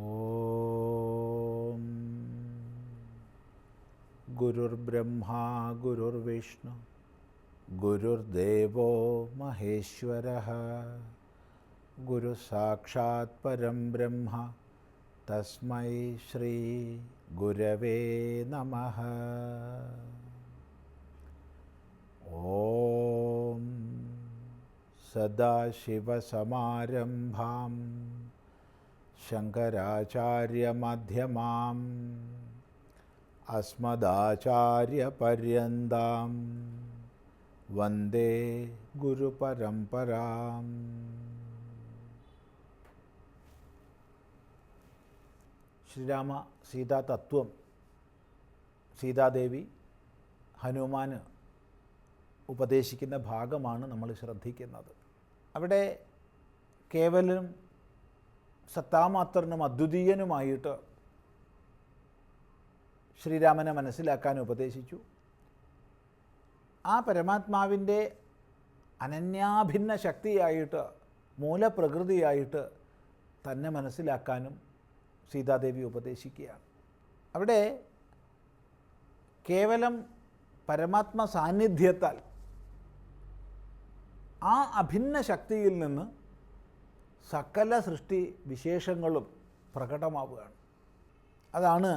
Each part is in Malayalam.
ഓം ഗുരുർബ്രഹ്മാ ഗുരുർവിഷ്ണു ഗുരുർദേവോ മഹേശ്വരഃ ഗുരു സാക്ഷാത് പരം ബ്രഹ്മ തസ്മൈ ശ്രീ ഗുരവേ നമഃ. ഓം സദാശിവസമാരംഭാം ശങ്കരാചാര്യമധ്യമാം അസ്മദാചാര്യപര്യന്താം വന്ദേ ഗുരുപരമ്പരാം. ശ്രീരാമ സീതാ തത്വം സീതാദേവി ഹനുമാന് ഉപദേശിക്കുന്ന ഭാഗമാണ് നമ്മൾ ശ്രദ്ധിക്കുന്നത്. അവിടെ കേവലം സത്താമാത്രനും അദ്വിതീയനുമായിട്ട് ശ്രീരാമനെ മനസ്സിലാക്കാൻ ഉപദേശിച്ചു. ആ പരമാത്മാവിൻ്റെ അനന്യാഭിന്ന ശക്തിയായിട്ട് മൂലപ്രകൃതിയായിട്ട് തന്നെ മനസ്സിലാക്കാനും സീതാദേവി ഉപദേശിക്കുകയാണ്. അവിടെ കേവലം പരമാത്മ സാന്നിധ്യത്താൽ ആ അഭിന്ന ശക്തിയിൽ നിന്ന് സകല സൃഷ്ടി വിശേഷങ്ങളും പ്രകടമാവുകയാണ്. അതാണ്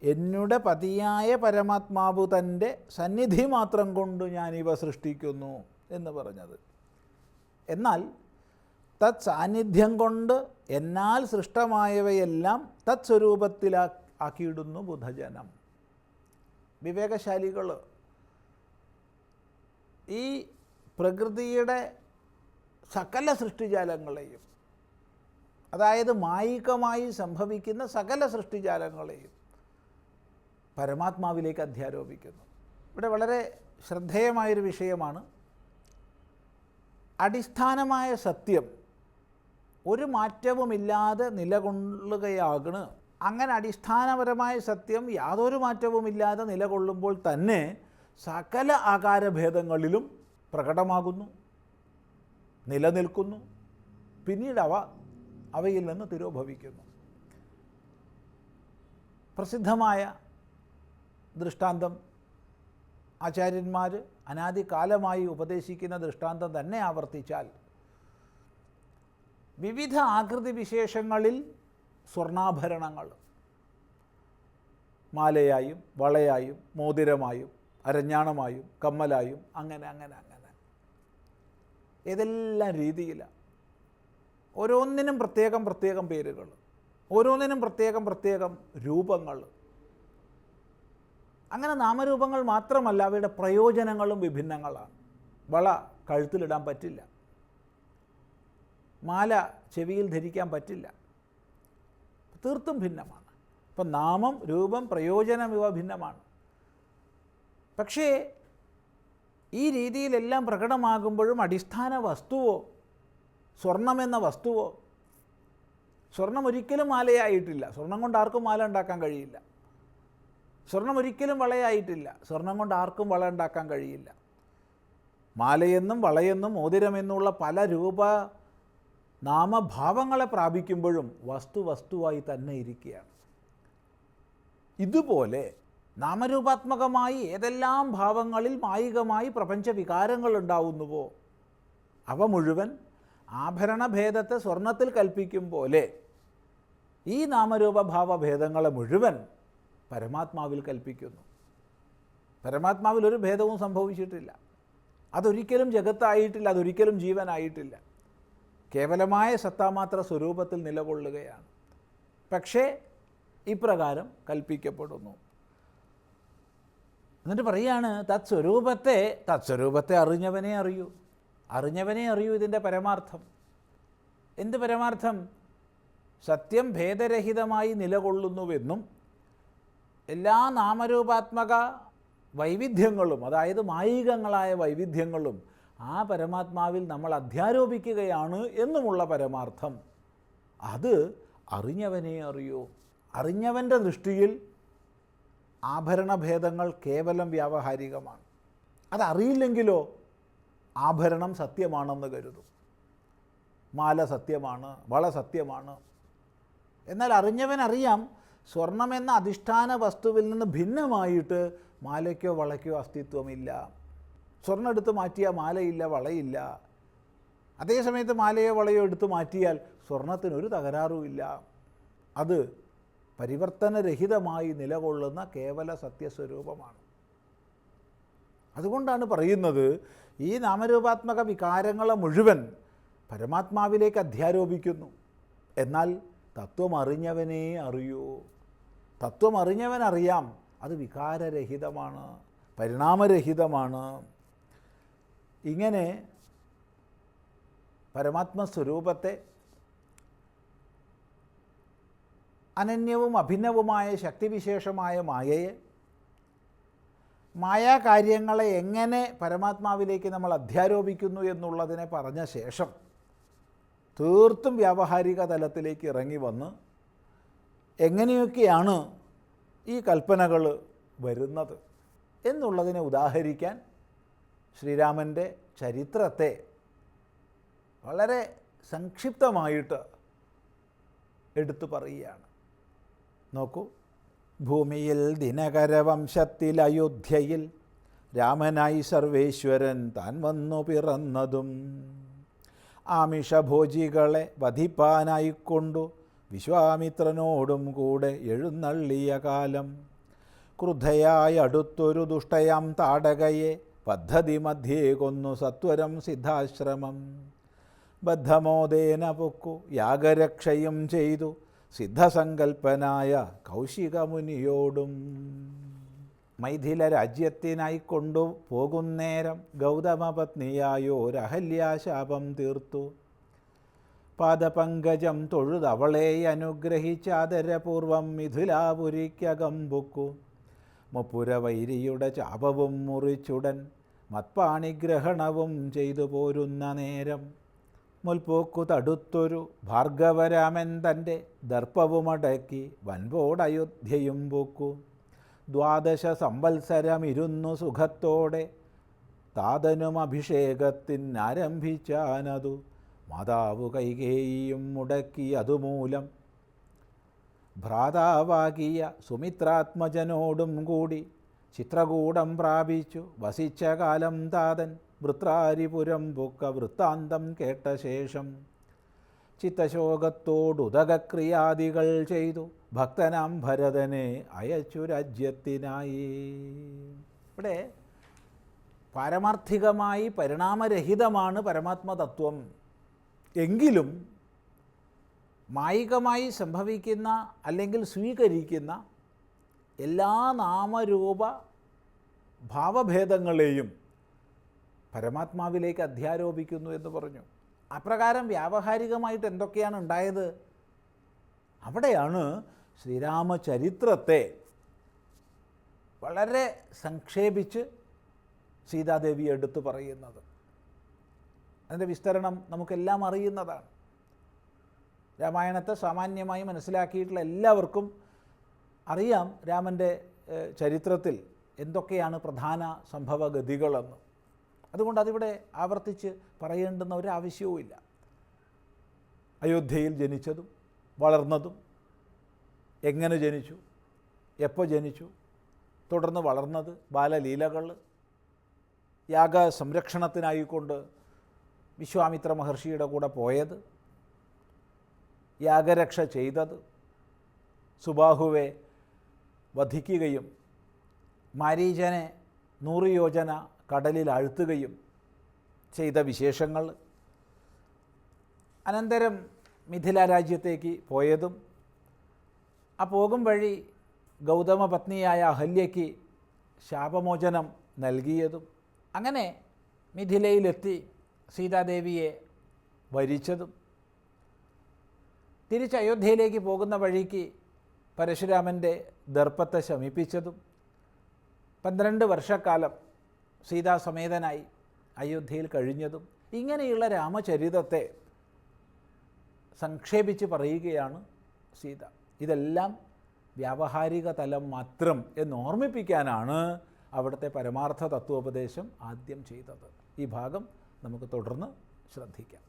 എന്നുടെ പതിയായ പരമാത്മാവ് തൻ്റെ സന്നിധി മാത്രം കൊണ്ട് ഞാനിവ സൃഷ്ടിക്കുന്നു എന്ന് പറഞ്ഞത്. എന്നാൽ തത് സാന്നിധ്യം കൊണ്ട് എന്നാൽ സൃഷ്ടമായവയെല്ലാം തത് സ്വരൂപത്തിലാക്കിയിടുന്നു ബുധജനം. വിവേകശാലികൾ ഈ പ്രകൃതിയുടെ സകല സൃഷ്ടിജാലങ്ങളെയും, അതായത് മായികമായി സംഭവിക്കുന്ന സകല സൃഷ്ടിജാലങ്ങളെയും പരമാത്മാവിലേക്ക് അധ്യാരോപിക്കുന്നു. ഇവിടെ വളരെ ശ്രദ്ധേയമായൊരു വിഷയമാണ്. അടിസ്ഥാനമായ സത്യം ഒരു മാറ്റവുമില്ലാതെ നിലകൊള്ളുകയാണ്. അങ്ങനെ അടിസ്ഥാനപരമായ സത്യം യാതൊരു മാറ്റവുമില്ലാതെ നിലകൊള്ളുമ്പോൾ തന്നെ സകല ആകാരഭേദങ്ങളിലും പ്രകടമാകുന്നു, നിലനിൽക്കുന്നു, പിന്നീട് അവയിൽ നിന്ന് തിരോഭവിക്കുന്നു. പ്രസിദ്ധമായ ദൃഷ്ടാന്തം ആചാര്യന്മാർ അനാദികാലമായി ഉപദേശിക്കുന്ന ദൃഷ്ടാന്തം തന്നെ ആവർത്തിച്ചാൽ, വിവിധ ആകൃതി വിശേഷങ്ങളിൽ സ്വർണ്ണാഭരണങ്ങൾ മാലയായും വളയായും മോതിരമായും അരഞ്ഞാണമായും കമ്മലായും അങ്ങനെ അങ്ങനെ അങ്ങനെ ഏതെല്ലാം രീതിയിലാണ്. ഓരോന്നിനും പ്രത്യേകം പ്രത്യേകം പേരുകൾ, ഓരോന്നിനും പ്രത്യേകം പ്രത്യേകം രൂപങ്ങൾ. അങ്ങനെ നാമരൂപങ്ങൾ മാത്രമല്ല, അവയുടെ പ്രയോജനങ്ങളും വിഭിന്നങ്ങളാണ്. വള കഴുത്തിലിടാൻ പറ്റില്ല, മാല ചെവിയിൽ ധരിക്കാൻ പറ്റില്ല, തീർത്തും ഭിന്നമാണ്. അപ്പം നാമം, രൂപം, പ്രയോജനം ഇവ ഭിന്നമാണ്. പക്ഷേ ഈ രീതിയിലെല്ലാം പ്രകടമാകുമ്പോഴും അടിസ്ഥാന വസ്തുവോ സ്വർണമെന്ന വസ്തുവോ, സ്വർണം ഒരിക്കലും മാലയായിട്ടില്ല, സ്വർണം കൊണ്ട് ആർക്കും മാല ഉണ്ടാക്കാൻ കഴിയില്ല. സ്വർണം ഒരിക്കലും വളയായിട്ടില്ല, സ്വർണം കൊണ്ട് ആർക്കും വള ഉണ്ടാക്കാൻ കഴിയില്ല. മാലയെന്നും വളയെന്നും മോതിരമെന്നുള്ള പല രൂപ നാമഭാവങ്ങളെ പ്രാപിക്കുമ്പോഴും വസ്തുവായി തന്നെ ഇരിക്കുകയാണ്. ഇതുപോലെ നാമരൂപാത്മകമായി ഏതെല്ലാം ഭാവങ്ങളിൽ മായികമായി പ്രപഞ്ച വികാരങ്ങൾ ഉണ്ടാവുന്നുവോ അവ മുഴുവൻ ആഭരണഭേദത്തെ സ്വർണത്തിൽ കൽപ്പിക്കും പോലെ ഈ നാമരൂപഭാവഭേദങ്ങളെ മുഴുവൻ പരമാത്മാവിൽ കൽപ്പിക്കുന്നു. പരമാത്മാവിൽ ഒരു ഭേദവും സംഭവിച്ചിട്ടില്ല. അതൊരിക്കലും ജഗത്തായിട്ടില്ല, അതൊരിക്കലും ജീവനായിട്ടില്ല. കേവലമായ സത്താമാത്ര സ്വരൂപത്തിൽ നിലകൊള്ളുകയാണ്. പക്ഷേ ഇപ്രകാരം കൽപ്പിക്കപ്പെടുന്നു. എന്നിട്ട് പറയാണ്, തത്സ്വരൂപത്തെ അറിഞ്ഞവനെ അറിയൂ ഇതിൻ്റെ പരമാർത്ഥം. എന്ത് പരമാർത്ഥം? സത്യം ഭേദരഹിതമായി നിലകൊള്ളുന്നുവെന്നും എല്ലാ നാമരൂപാത്മക വൈവിധ്യങ്ങളും, അതായത് മായികങ്ങളായ വൈവിധ്യങ്ങളും ആ പരമാത്മാവിൽ നമ്മൾ അധ്യാരോപിക്കുകയാണ് എന്നുമുള്ള പരമാർത്ഥം, അത് അറിഞ്ഞവനെ അറിയൂ. അറിഞ്ഞവൻ്റെ ദൃഷ്ടിയിൽ ആഭരണഭേദങ്ങൾ കേവലം വ്യാവഹാരികമാണ്. അതറിയില്ലെങ്കിലോ ആഭരണം സത്യമാണെന്ന് കരുതും, മാല സത്യമാണ്, വള സത്യമാണ്. എന്നാൽ അറിഞ്ഞവനറിയാം സ്വർണമെന്ന അധിഷ്ഠാന വസ്തുവിൽ നിന്ന് ഭിന്നമായിട്ട് മാലയ്ക്കോ വളയ്ക്കോ അസ്തിത്വമില്ല. സ്വർണ്ണം എടുത്ത് മാറ്റിയാൽ മാലയില്ല, വളയില്ല. അതേസമയത്ത് മാലയോ വളയോ എടുത്തു മാറ്റിയാൽ സ്വർണത്തിനൊരു തകരാറുമില്ല. അത് പരിവർത്തനരഹിതമായി നിലകൊള്ളുന്ന കേവല സത്യസ്വരൂപമാണ്. അതുകൊണ്ടാണ് പറയുന്നത്, ഈ നാമരൂപാത്മക വികാരങ്ങളെ മുഴുവൻ പരമാത്മാവിലേക്ക് അധ്യാരോപിക്കുന്നു. എന്നാൽ തത്വം അറിഞ്ഞവനേ അറിയൂ. തത്വം അറിഞ്ഞവനറിയാം അത് വികാരരഹിതമാണ്, പരിണാമരഹിതമാണ്. ഇങ്ങനെ പരമാത്മസ്വരൂപത്തെ, അനന്യവും അഭിന്നവുമായ ശക്തിവിശേഷമായ മായയെ, മായാകാര്യങ്ങളെ എങ്ങനെ പരമാത്മാവിലേക്ക് നമ്മൾ അധ്യാരോപിക്കുന്നു എന്നുള്ളതിനെ പറഞ്ഞ ശേഷം തീർത്തും വ്യാവഹാരിക തലത്തിലേക്ക് ഇറങ്ങി വന്ന് എങ്ങനെയൊക്കെയാണ് ഈ കൽപ്പനകൾ വരുന്നത് എന്നുള്ളതിനെ ഉദാഹരിക്കാൻ ശ്രീരാമൻ്റെ ചരിത്രത്തെ വളരെ സംക്ഷിപ്തമായിട്ട് എടുത്തു പറയുകയാണ്. നോക്കൂ, ഭൂമിയിൽ ദിനകരവംശത്തിൽ അയോധ്യയിൽ രാമനായി സർവേശ്വരൻ താൻ വന്നു പിറന്നതും ആമിഷഭോജികളെ വധിപ്പാനായിക്കൊണ്ടു വിശ്വാമിത്രനോടും കൂടെ എഴുന്നള്ളിയ കാലം, ക്രുദ്ധയായി അടുത്തൊരു ദുഷ്ടയാം താടകയെ പദ്ധതി മധ്യേ കൊന്നു സത്വരം സിദ്ധാശ്രമം, ബദ്ധമോദേന പൊക്കു യാഗരക്ഷയും ചെയ്തു സിദ്ധസങ്കൽപ്പനായ കൗശികമുനിയോടും. മൈഥില രാജ്യത്തിനായി കൊണ്ടു പോകുന്നേരം ഗൗതമപത്നിയായോരഹല്യാശാപം തീർത്തു, പാദപങ്കജം തൊഴുതവളെ അനുഗ്രഹിച്ചാദരപൂർവം മിഥിലാപുരിക്കകം പൊക്കു, മുപ്പുരവൈരിയുടെ ചാപവും മുറിച്ചുടൻ മത്പാണിഗ്രഹണവും ചെയ്തു പോരുന്ന നേരം, മുൽപോക്കു തടുത്തൊരു ഭാർഗവരാമൻ തൻ്റെ ദർപ്പവുമടക്കി വൻപോടയോധ്യയും പോക്കു, 12 സംവത്സരമിരുന്നു സുഖത്തോടെ താതനും അഭിഷേകത്തിനാരംഭിച്ചാനതു, മാതാവു കൈകേയിയും മുടക്കി അതുമൂലം ഭ്രാതാവാകിയ സുമിത്രാത്മജനോടും കൂടി ചിത്രകൂടം പ്രാപിച്ചു വസിച്ച കാലം താതൻ വൃത്രാരിപുരം പൊക്ക വൃത്താന്തം കേട്ട ശേഷം, ചിത്തശോകത്തോടുദകക്രിയാദികൾ ചെയ്തു ഭക്തനാം ഭരതനെ അയച്ചു രാജ്യത്തിനായി. ഇവിടെ പാരമാർത്ഥികമായി പരിണാമരഹിതമാണ് പരമാത്മതത്വം. എങ്കിലും മായികമായി സംഭവിക്കുന്ന അല്ലെങ്കിൽ സ്വീകരിക്കുന്ന എല്ലാ നാമരൂപ ഭാവഭേദങ്ങളെയും പരമാത്മാവിലേക്ക് അധ്യാരോപിക്കുന്നു എന്ന് പറഞ്ഞു. അപ്രകാരം വ്യാവഹാരികമായിട്ട് എന്തൊക്കെയാണ് ഉണ്ടായത്? അവിടെയാണ് ശ്രീരാമചരിത്രത്തെ വളരെ സംക്ഷേപിച്ച് സീതാദേവി എടുത്തു പറയുന്നത്. അതിൻ്റെ വിസ്തരണം നമുക്കെല്ലാം അറിയുന്നതാണ്. രാമായണത്തെ സാമാന്യമായി മനസ്സിലാക്കിയിട്ടുള്ള എല്ലാവർക്കും അറിയാം രാമൻ്റെ ചരിത്രത്തിൽ എന്തൊക്കെയാണ് പ്രധാന സംഭവഗതികളെന്ന്. അതുകൊണ്ട് അതിവിടെ ആവർത്തിച്ച് പറയേണ്ടുന്ന ഒരാവശ്യവുമില്ല. അയോധ്യയിൽ ജനിച്ചതും വളർന്നതും, എങ്ങനെ ജനിച്ചു, എപ്പോൾ ജനിച്ചു, തുടർന്ന് വളർന്നത്, ബാലലീലകൾ, യാഗ സംരക്ഷണത്തിനായിക്കൊണ്ട് വിശ്വാമിത്ര മഹർഷിയുടെ കൂടെ പോയത്, യാഗരക്ഷ ചെയ്തത്, സുബാഹുവെ വധിക്കുകയും മാരീചനെ 100 യോജന കടലിൽ ആഴ്ത്തുകയും ചെയ്ത വിശേഷങ്ങൾ, അനന്തരം മിഥില രാജ്യത്തേക്ക് പോയതും, ആ പോകും വഴി ഗൗതമ പത്നിയായ അഹല്യയ്ക്ക് ശാപമോചനം നൽകിയതും, അങ്ങനെ മിഥിലയിലെത്തി സീതാദേവിയെ വരിച്ചതും, തിരിച്ച് അയോധ്യയിലേക്ക് പോകുന്ന വഴിക്ക് പരശുരാമൻ്റെ ദർപ്പത്തെ ശമിപ്പിച്ചതും, 12 വർഷക്കാലം സീതാസമേതനായി അയോധ്യയിൽ കഴിഞ്ഞതും, ഇങ്ങനെയുള്ള രാമചരിതത്തെ സംക്ഷേപിച്ച് പറയുകയാണ് സീത. ഇതെല്ലാം വ്യാവഹാരിക തലം മാത്രം എന്നോർമ്മിപ്പിക്കാനാണ് അവിടുത്തെ പരമാർത്ഥ തത്വോപദേശം ആദ്യം ചെയ്തത്. ഈ ഭാഗം നമുക്ക് തുടർന്ന് ശ്രദ്ധിക്കാം.